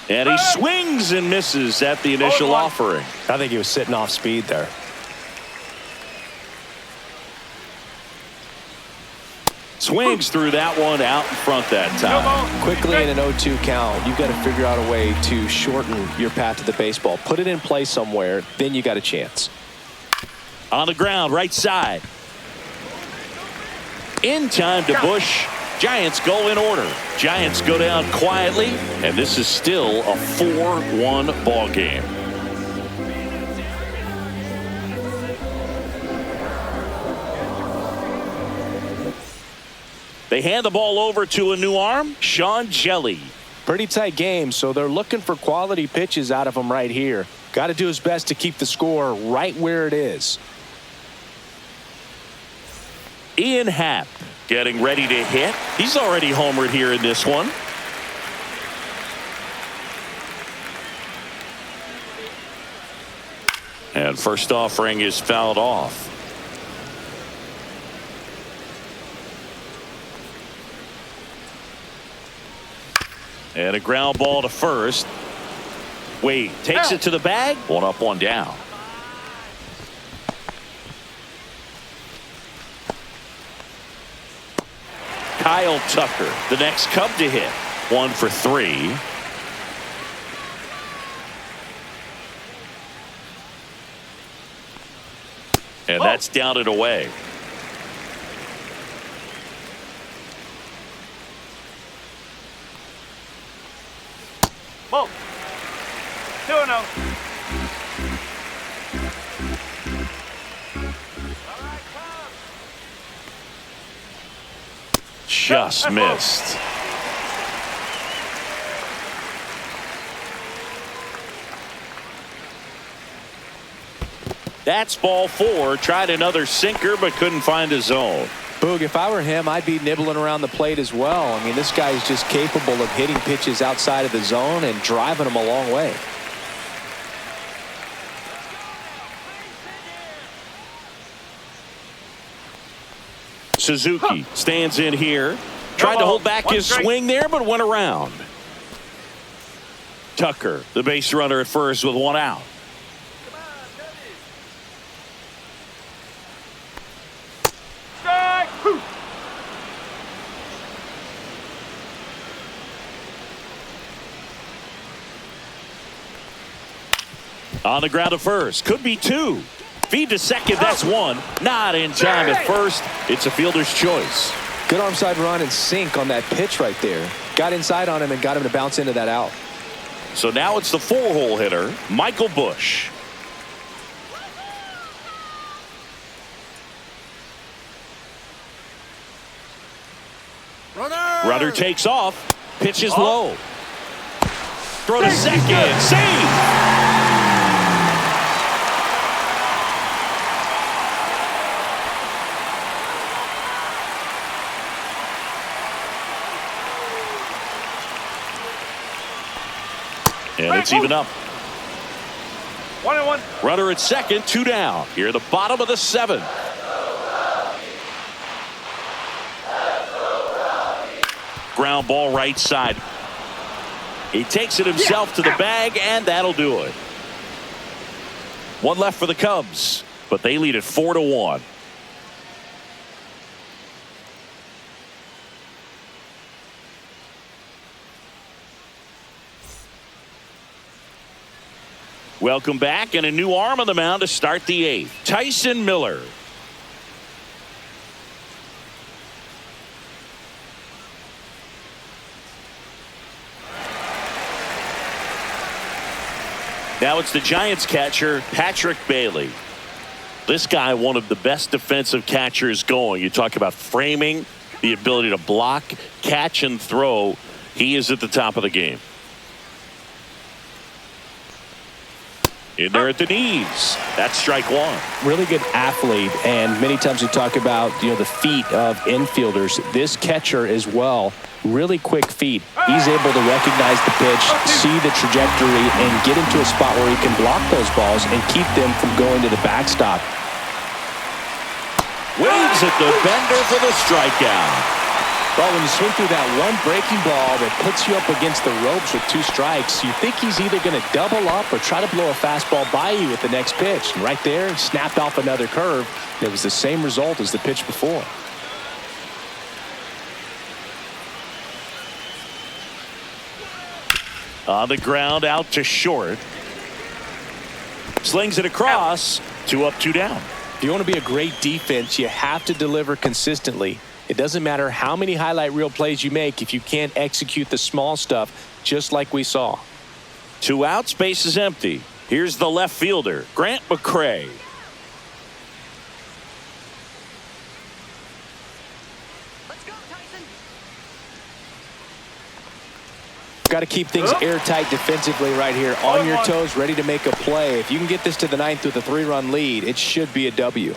And he swings and misses at the initial offering. I think he was sitting off speed there. Swings through that one out in front that time. Quickly in an 0-2 count, you've got to figure out a way to shorten your path to the baseball. Put it in play somewhere, then you got a chance. On the ground, right side. In time to Bush. Giants go in order. Giants go down quietly, and this is still a 4-1 ball game. They hand the ball over to a new arm, Sean Jelly. Pretty tight game, so they're looking for quality pitches out of him right here. Got to do his best to keep the score right where it is. Ian Happ getting ready to hit. He's already homered here in this one. And first offering is fouled off. And a ground ball to first. Wade takes it to the bag. 1 up, 1 down. Kyle Tucker, the next Cub to hit. 1 for 3. And that's down and away. Ball. 2-0. Just missed. That's ball 4. Tried another sinker but couldn't find a zone. Boog, if I were him, I'd be nibbling around the plate as well. I mean, this guy is just capable of hitting pitches outside of the zone and driving them a long way. Suzuki stands in here. Tried to hold back his swing there, but went around. Tucker, the base runner at first with 1 out. Strike. On the ground to first. Could be 2. Feed to second. That's 1. Not in time at first. It's a fielder's choice. Good arm side run and sink on that pitch right there. Got inside on him and got him to bounce into that out. So now it's the 4-hole hitter, Michael Bush. Runner takes off. Pitch is low. Throw to second. Save. And it's even up. 1-1. Runner at second, 2 down. Here at the bottom of the 7th. Ground ball right side. He takes it himself to the bag, and that'll do it. 1 left for the Cubs, but they lead at 4-1. Welcome back, and a new arm on the mound to start the 8th. Tyson Miller. Now it's the Giants catcher, Patrick Bailey. This guy, one of the best defensive catchers going. You talk about framing, the ability to block, catch, and throw. He is at the top of the game. In there at the knees. That's strike one. Really good athlete, and many times we talk about the feet of infielders. This catcher as well, really quick feet. He's able to recognize the pitch, see the trajectory, and get into a spot where he can block those balls and keep them from going to the backstop. Waves at the bender for the strikeout. Well, when you swing through that one breaking ball that puts you up against the ropes with 2 strikes, you think he's either going to double up or try to blow a fastball by you with the next pitch. And right there, he snapped off another curve. It was the same result as the pitch before. On the ground, out to short. Slings it across. 2 up, 2 down. If you want to be a great defense, you have to deliver consistently. It doesn't matter how many highlight reel plays you make if you can't execute the small stuff, just like we saw. 2 outs, base is empty. Here's the left fielder, Grant McCray. Let's go, Tyson. Got to keep things airtight defensively right here. On your toes, ready to make a play. If you can get this to the 9th with a 3-run lead, it should be a W.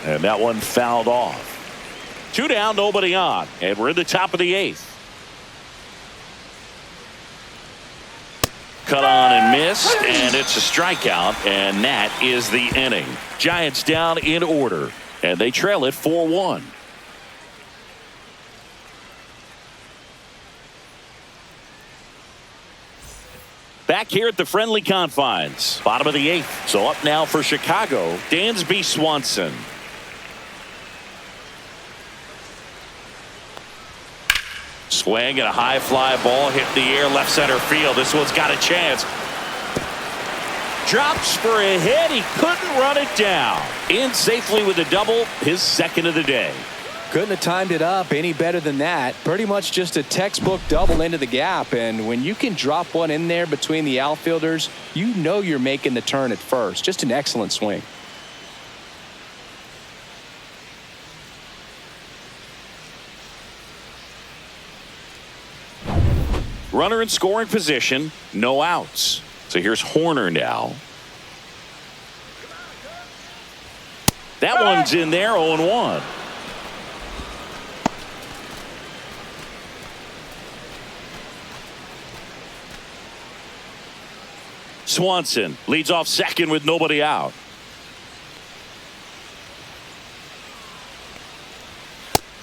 And that one fouled off. 2 down, nobody on. And we're in the top of the 8th. Cut on and missed, and it's a strikeout, and that is the inning. Giants down in order, and they trail it 4-1. Back here at the friendly confines, bottom of the 8th. So up now for Chicago, Dansby Swanson. Swing and a high fly ball hit the air left center field. This one's got a chance. Drops for a hit. He couldn't run it down. In safely with a double, his second of the day. Couldn't have timed it up any better than that. Pretty much just a textbook double into the gap. And when you can drop one in there between the outfielders, you know you're making the turn at first. Just an excellent swing. Runner in scoring position, no outs. So here's Horner now. That one's in there, 0-1. Swanson leads off second with nobody out.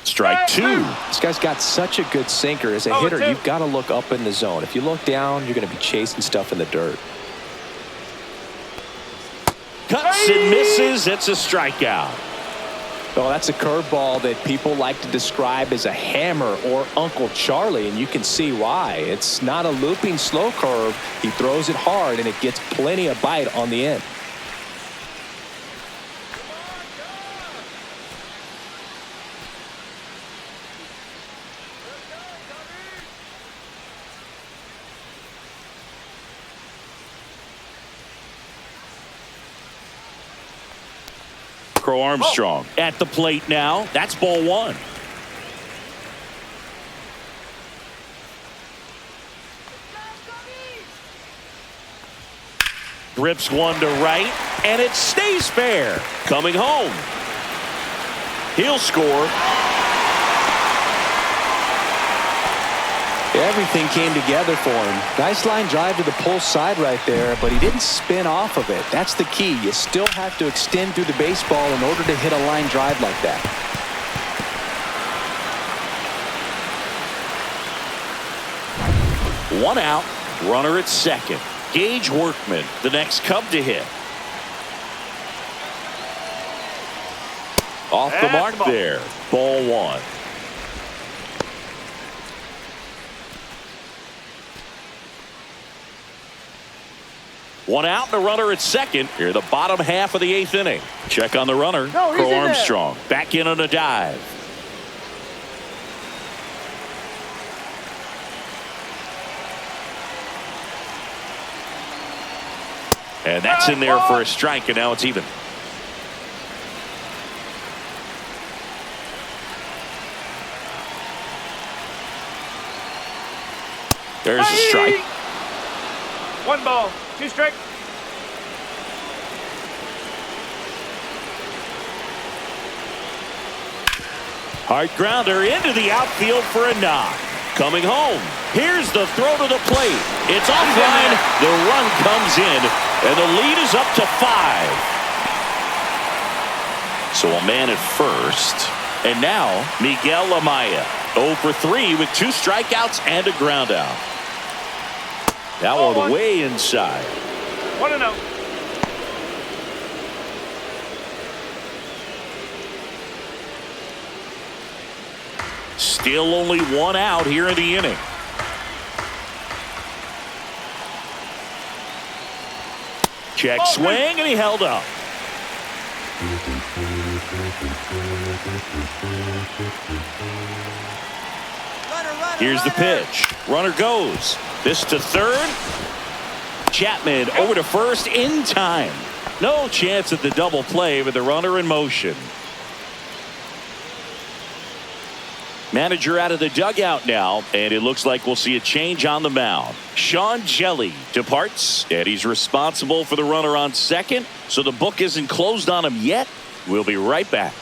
Strike 2. This guy's got such a good sinker. As a hitter, you've got to look up in the zone. If you look down, you're going to be chasing stuff in the dirt. Cuts and misses. It's a strikeout. Well, that's a curveball that people like to describe as a hammer or Uncle Charlie, and you can see why. It's not a looping slow curve. He throws it hard, and it gets plenty of bite on the end. Crow Armstrong at the plate now. That's ball 1. Grips one to right, and it stays fair. Coming home. He'll score. Everything came together for him. Nice line drive to the pull side right there, but he didn't spin off of it. That's the key. You still have to extend through the baseball in order to hit a line drive like that. One out, runner at second. Gage Workman, the next Cub to hit. Off the mark there. Ball 1. One out and a runner at second. Here the bottom half of the 8th inning. Check on the runner. Crow Armstrong back in on a dive. And that's in there for a strike, and now it's even. There's a strike. 1 ball, 2 strikes. Hard grounder into the outfield for a knock. Coming home. Here's the throw to the plate. It's offline. The run comes in, and the lead is up to 5. So a man at first. And now Miguel Amaya. 0 for 3 with 2 strikeouts and a ground out. That one way inside. 1-0. Still only 1 out here in the inning. Check swing, and he held up. Here's the pitch. Runner goes. This to third. Chapman over to first in time. No chance at the double play with the runner in motion. Manager out of the dugout now, and it looks like we'll see a change on the mound. Sean Jelly departs, and he's responsible for the runner on second, so the book isn't closed on him yet. We'll be right back.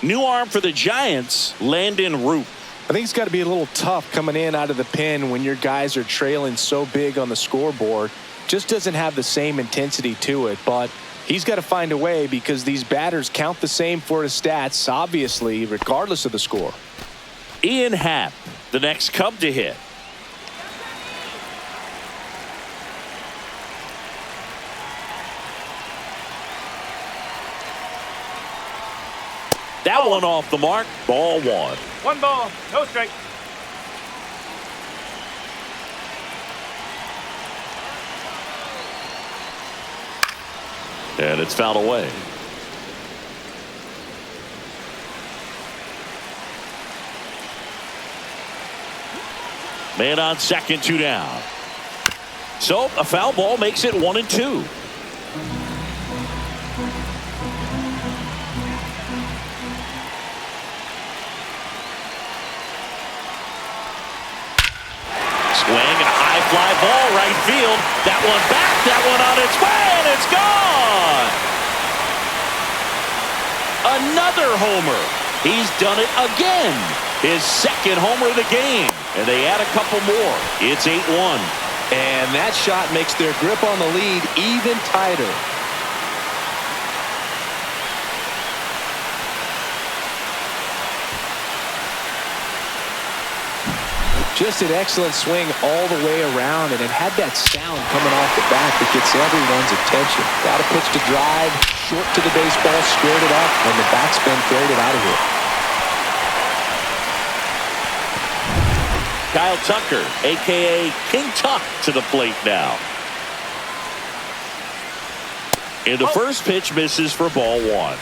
New arm for the Giants, Landon Root. I think it's got to be a little tough coming in out of the pen when your guys are trailing so big on the scoreboard. Just doesn't have the same intensity to it, but he's got to find a way because these batters count the same for his stats, obviously, regardless of the score. Ian Happ, the next Cub to hit. That one off the mark. Ball 1. 1 ball, no strike. And it's fouled away. Man on second, 2 down. So a foul ball makes it 1-2. Swing and a high fly ball right field. That one back, that one on its way, and it's gone. Another homer. He's done it again. His second homer of the game. And they add a couple more. It's 8-1. And that shot makes their grip on the lead even tighter. Just an excellent swing all the way around, and it had that sound coming off the bat that gets everyone's attention. Got a pitch to drive, short to the baseball, squared it up, and the backspin carried it out of here. Kyle Tucker, a.k.a. King Tuck, to the plate now. And the first pitch misses for ball 1.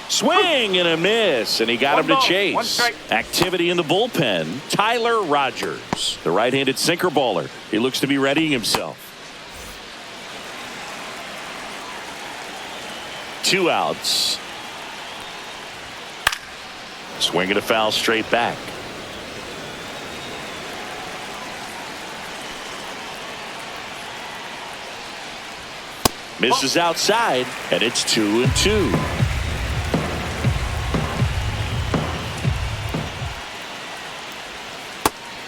Swing and a miss, and he got him to chase. Activity in the bullpen. Tyler Rogers, the right-handed sinker baller. He looks to be readying himself. 2 outs. Swing and a foul straight back. Misses outside, and it's 2-2.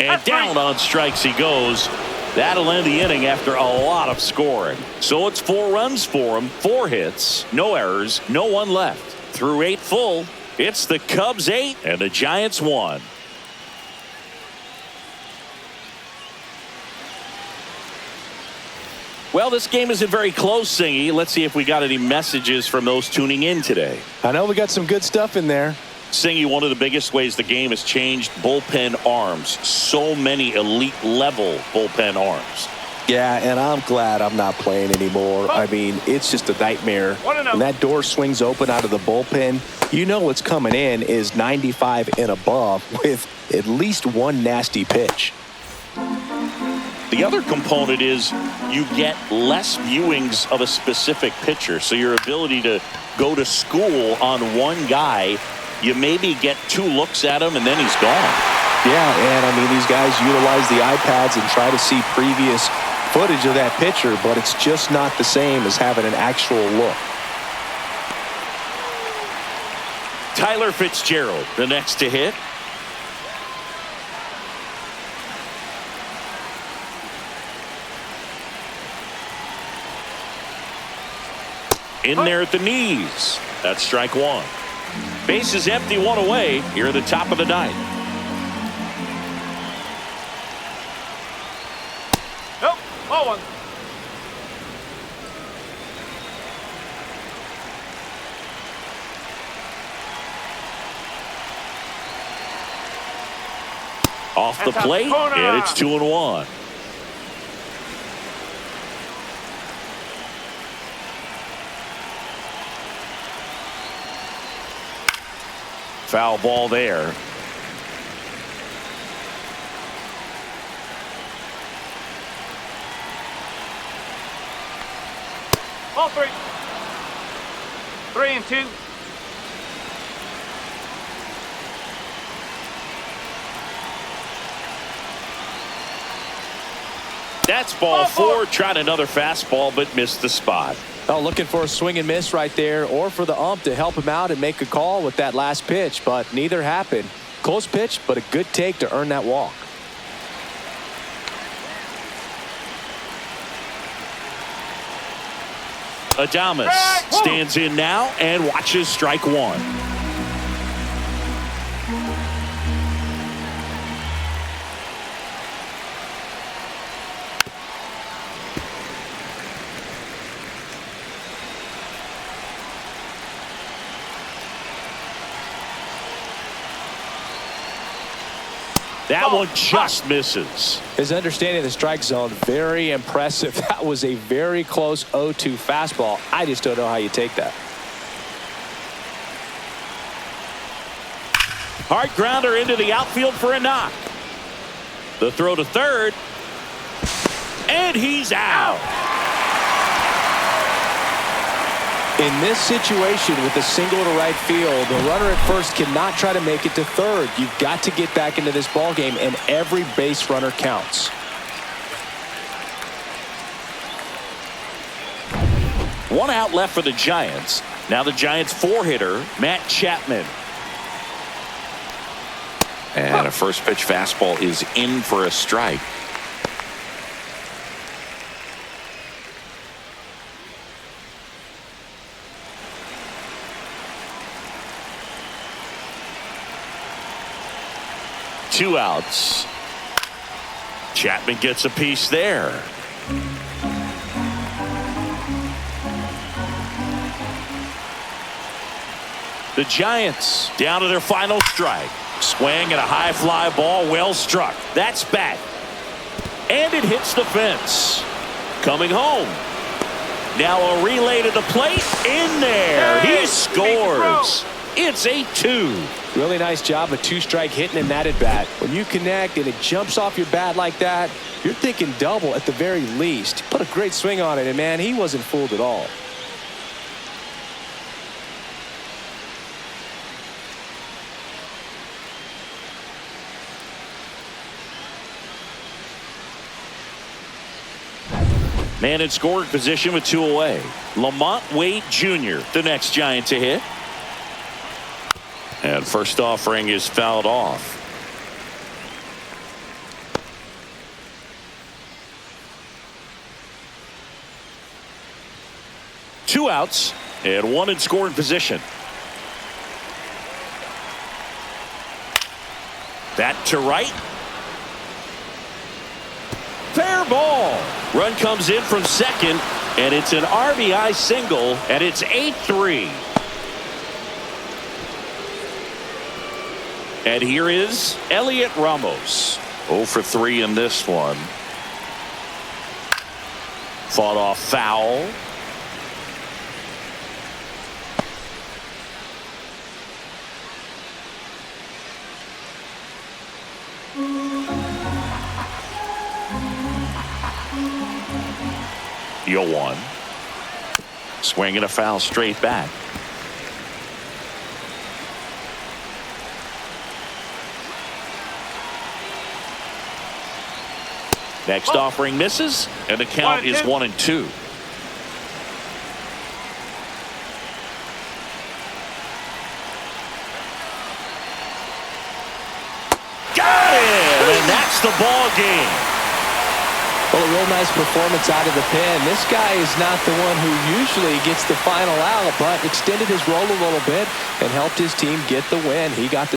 And down on strikes he goes. That'll end the inning after a lot of scoring. So it's 4 runs for him, 4 hits, no errors, no one left. Through 8 full, it's the Cubs 8 and the Giants 1. Well, this game isn't very close, Singy. Let's see if we got any messages from those tuning in today. I know we got some good stuff in there. Singy, one of the biggest ways the game has changed, bullpen arms. So many elite level bullpen arms. Yeah, and I'm glad I'm not playing anymore. I mean, it's just a nightmare. When that door swings open out of the bullpen, you know what's coming in is 95 and above with at least one nasty pitch. The other component is you get less viewings of a specific pitcher. So your ability to go to school on one guy, you maybe get 2 looks at him and then he's gone. Yeah, and I mean, these guys utilize the iPads and try to see previous footage of that pitcher, but it's just not the same as having an actual look. Tyler Fitzgerald, the next to hit. In there at the knees. That's strike 1. Base is empty, 1 away here at the top of the 9th. Nope, ball 1. Off the plate, and it's 2-1. Foul ball there. Ball 3. 3-2. That's ball 4. Tried another fastball, but missed the spot. Oh, looking for a swing and miss right there, or for the ump to help him out and make a call with that last pitch, but neither happened. Close pitch, but a good take to earn that walk. Adames stands in now and watches strike 1. That one just misses. His understanding of the strike zone, very impressive. That was a very close 0-2 fastball. I just don't know how you take that. Hard grounder into the outfield for a knock. The throw to third. And he's out. In this situation with a single to right field, the runner at first cannot try to make it to third. You've got to get back into this ball game, and every base runner counts. One out left for the Giants. Now the Giants 4-hitter, Matt Chapman. And a first pitch fastball is in for a strike. Two outs. Chapman gets a piece there. The Giants down to their final strike. Swing and a high fly ball, well struck. That's back. And it hits the fence. Coming home. Now a relay to the plate. In there. He scores. It's 8-2. Really nice job of 2-strike hitting in that at bat. When you connect and it jumps off your bat like that, you're thinking double at the very least. Put a great swing on it, and man, he wasn't fooled at all. Man in scoring position with 2 away. Lamont Wade Jr., the next Giant to hit. And first offering is fouled off. Two outs and one in scoring position. That to right. Fair ball. Run comes in from second, and it's an RBI single, and it's 8-3. And here is Elliot Ramos. 0 for 3 in this one. Fought off foul. You're one. Swinging a foul straight back. Next offering misses, and the count is 1-2. Got him, and that's the ball game. Well, a real nice performance out of the pen. This guy is not the one who usually gets the final out, but extended his role a little bit and helped his team get the win. He got the